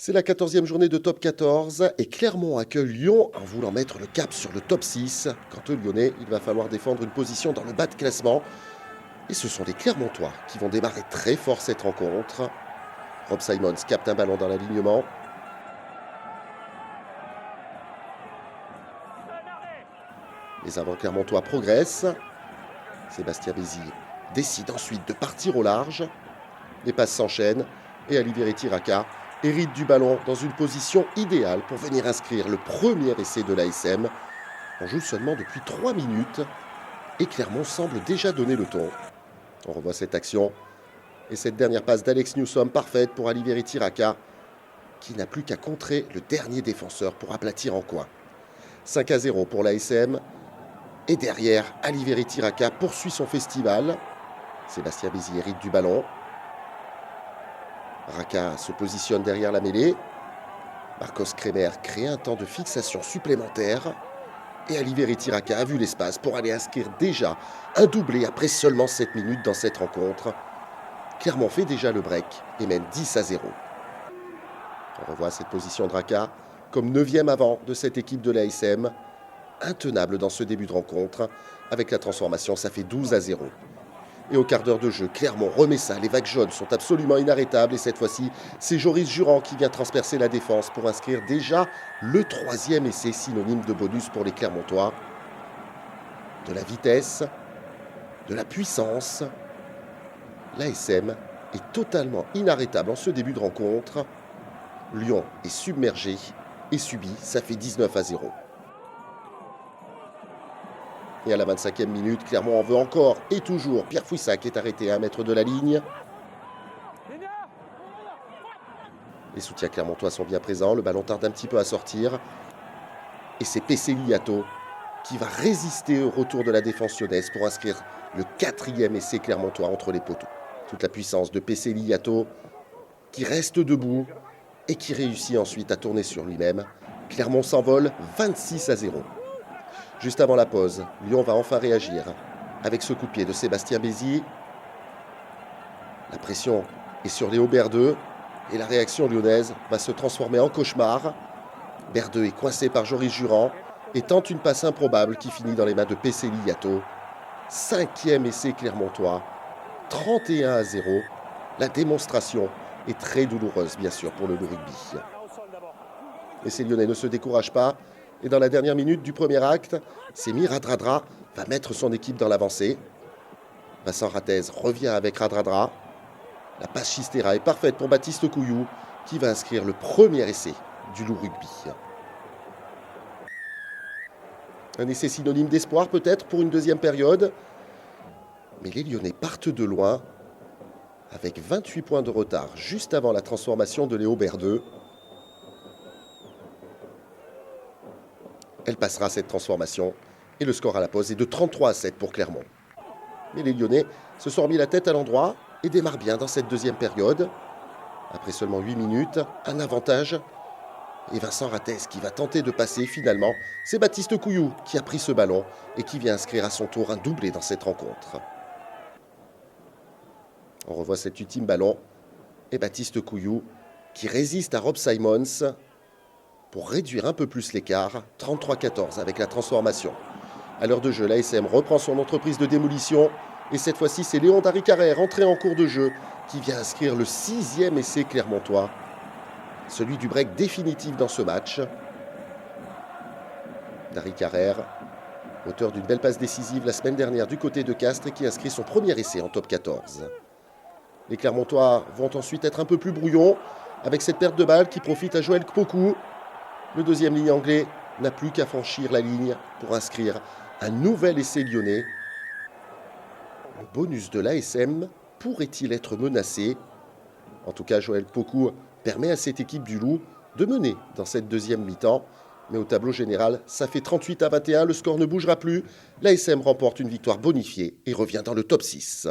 C'est la 14e journée de top 14 et Clermont accueille Lyon en voulant mettre le cap sur le top 6. Quant aux Lyonnais, il va falloir défendre une position dans le bas de classement. Et ce sont les Clermontois qui vont démarrer très fort cette rencontre. Rob Simons capte un ballon dans l'alignement. Les avants clermontois progressent. Sébastien Bézi décide ensuite de partir au large. Les passes s'enchaînent et Alivieri Raka hérite du ballon dans une position idéale pour venir inscrire le premier essai de l'ASM. On joue seulement depuis 3 minutes et Clermont semble déjà donner le ton. On revoit cette action et cette dernière passe d'Alex Newsom parfaite pour Alivieri Raka qui n'a plus qu'à contrer le dernier défenseur pour aplatir en coin. 5-0 pour l'ASM et derrière, Alivieri Raka poursuit son festival. Sébastien Bézi hérite du ballon. Raka se positionne derrière la mêlée. Marcos Kremer crée un temps de fixation supplémentaire. Et Alivieri Raka a vu l'espace pour aller inscrire déjà un doublé après seulement 7 minutes dans cette rencontre. Clermont fait déjà le break et mène 10-0. On revoit cette position de Raka comme 9e avant de cette équipe de l'ASM. Intenable dans ce début de rencontre. Avec la transformation, ça fait 12-0. Et au quart d'heure de jeu, Clermont remet ça. Les vagues jaunes sont absolument inarrêtables. Et cette fois-ci, c'est Joris Jurand qui vient transpercer la défense pour inscrire déjà le 3e essai synonyme de bonus pour les Clermontois. De la vitesse, de la puissance. L'ASM est totalement inarrêtable en ce début de rencontre. Lyon est submergé et subit. Ça fait 19-0. Et à la 25e minute, Clermont en veut encore et toujours. Pierre Fouissac est arrêté à 1 mètre de la ligne. Les soutiens clermontois sont bien présents. Le ballon tarde un petit peu à sortir. Et c'est PC Liato qui va résister au retour de la défense lyonnaise pour inscrire le 4e essai clermontois entre les poteaux. Toute la puissance de PC Liato qui reste debout et qui réussit ensuite à tourner sur lui-même. Clermont s'envole 26-0. Juste avant la pause, Lyon va enfin réagir avec ce coup de pied de Sébastien Bézi. La pression est sur Léo Berdeux et la réaction lyonnaise va se transformer en cauchemar. Berdeux est coincé par Joris Jurand et tente une passe improbable qui finit dans les mains de PC Liato. 5e essai clermontois, 31-0. La démonstration est très douloureuse bien sûr pour le rugby. Et ces Lyonnais ne se découragent pas. Et dans la dernière minute du premier acte, Semir Radradra va mettre son équipe dans l'avancée. Vincent Ratez revient avec Radradra. La passe Chistera est parfaite pour Baptiste Couillou qui va inscrire le premier essai du loup rugby. Un essai synonyme d'espoir peut-être pour une deuxième période. Mais les Lyonnais partent de loin avec 28 points de retard juste avant la transformation de Léo Berdeux. Elle passera cette transformation et le score à la pause est de 33-7 pour Clermont. Mais les Lyonnais se sont remis la tête à l'endroit et démarrent bien dans cette deuxième période. Après seulement 8 minutes, un avantage. Et Vincent Ratez qui va tenter de passer finalement. C'est Baptiste Couillou qui a pris ce ballon et qui vient inscrire à son tour un doublé dans cette rencontre. On revoit cet ultime ballon et Baptiste Couillou qui résiste à Rob Simons pour réduire un peu plus l'écart, 33-14 avec la transformation. À l'heure de jeu, l'ASM reprend son entreprise de démolition et cette fois-ci, c'est Léon Dari Carrère, entré en cours de jeu, qui vient inscrire le 6e essai clermontois, celui du break définitif dans ce match. Dari Carrère, auteur d'une belle passe décisive la semaine dernière du côté de Castres et qui inscrit son premier essai en top 14. Les Clermontois vont ensuite être un peu plus brouillons avec cette perte de balle qui profite à Joël Kpoku. Le deuxième ligne anglais n'a plus qu'à franchir la ligne pour inscrire un nouvel essai lyonnais. Le bonus de l'ASM pourrait-il être menacé? En tout cas, Joël Kpoku permet à cette équipe du Loup de mener dans cette deuxième mi-temps. Mais au tableau général, ça fait 38-21, le score ne bougera plus. L'ASM remporte une victoire bonifiée et revient dans le top 6.